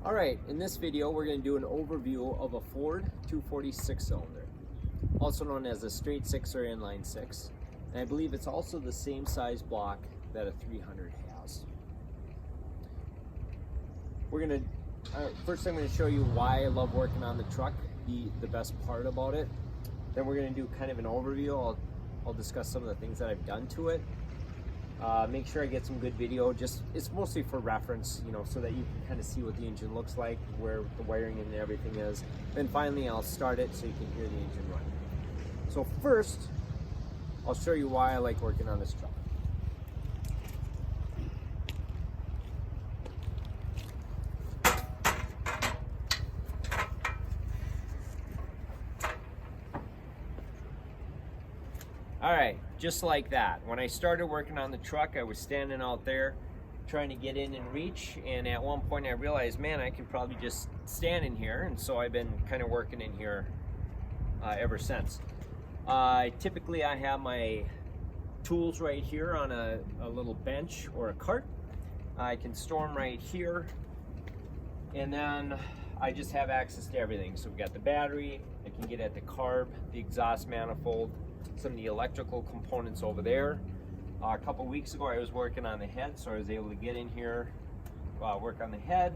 Alright, in this video we're going to do an overview of a Ford 246 cylinder, also known as a straight 6 or inline 6. And I believe it's also the same size block that a 300 has. We're going to, first I'm going to show you why I love working on the truck, the best part about it. Then we're going to do kind of an overview. I'll discuss some of the things that I've done to it. Make sure I get some good video. It's mostly for reference, you know, so that you can kind of see what the engine looks like, where the wiring and everything is. Then finally I'll start it so you can hear the engine run. So first, I'll show you why I like working on this truck. All right, just like that. When I started working on the truck, I was standing out there trying to get in and reach, and at one point I realized, man, I can probably just stand in here, and so I've been kind of working in here ever since. Typically I have my tools right here on a little bench or a cart. I can store them right here, and then I just have access to everything. So we got the battery, I can get at the carb, the exhaust manifold, some of the electrical components over there. A couple weeks ago I was working on the head, so I was able to get in here, work on the head,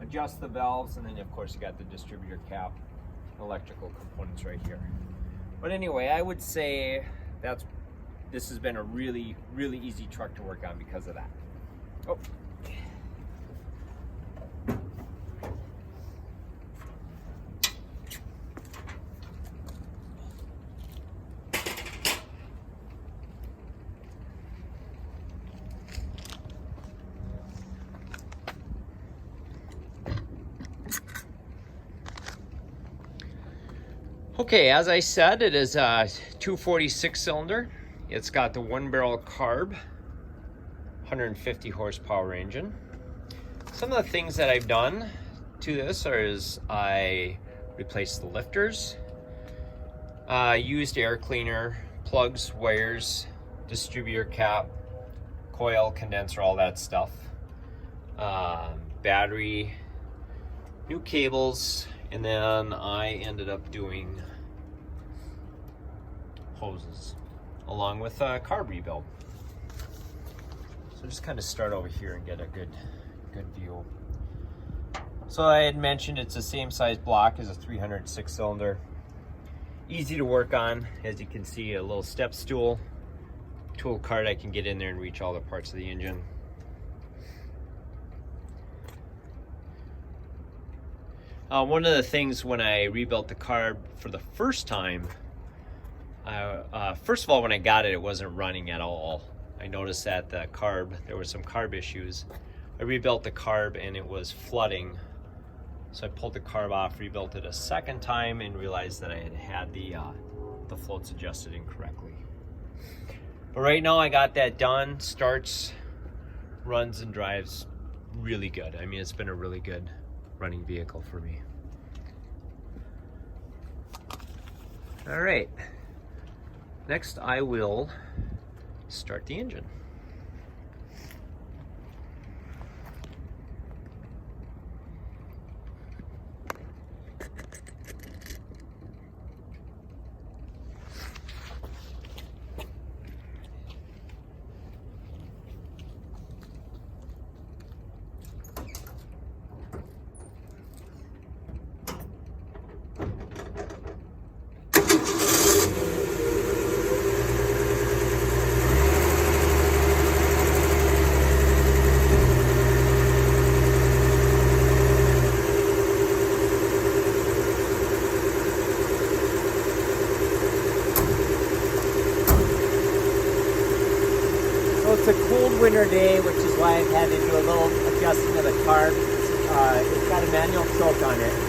adjust the valves, and then of course you got the distributor cap, electrical components right here. But anyway, I would say this has been a really easy truck to work on because of that. Oh. Okay, as I said, it is a 246 cylinder. It's got the 1-barrel carb, 150 horsepower engine. Some of the things that I've done to this is I replaced the lifters, used air cleaner, plugs, wires, distributor cap, coil, condenser, all that stuff. Battery, new cables, and then I ended up doing hoses along with a carb rebuild. So just kind of start over here and get a good view. So I had mentioned it's the same size block as a 306 cylinder. Easy to work on. As you can see, a little step stool, tool cart. I can get in there and reach all the parts of the engine. One of the things when I rebuilt the carb for the first time, first of all, when I got it, it wasn't running at all. I noticed that the carb, there were some carb issues. I rebuilt the carb and it was flooding. So I pulled the carb off, rebuilt it a second time, and realized that I had the floats adjusted incorrectly. But right now I got that done. Starts, runs, and drives really good. I mean, it's been a really good running vehicle for me. All right, next I will start the engine. It's a cold winter day, which is why I've had to do a little adjusting of the carb. It's got a manual choke on it.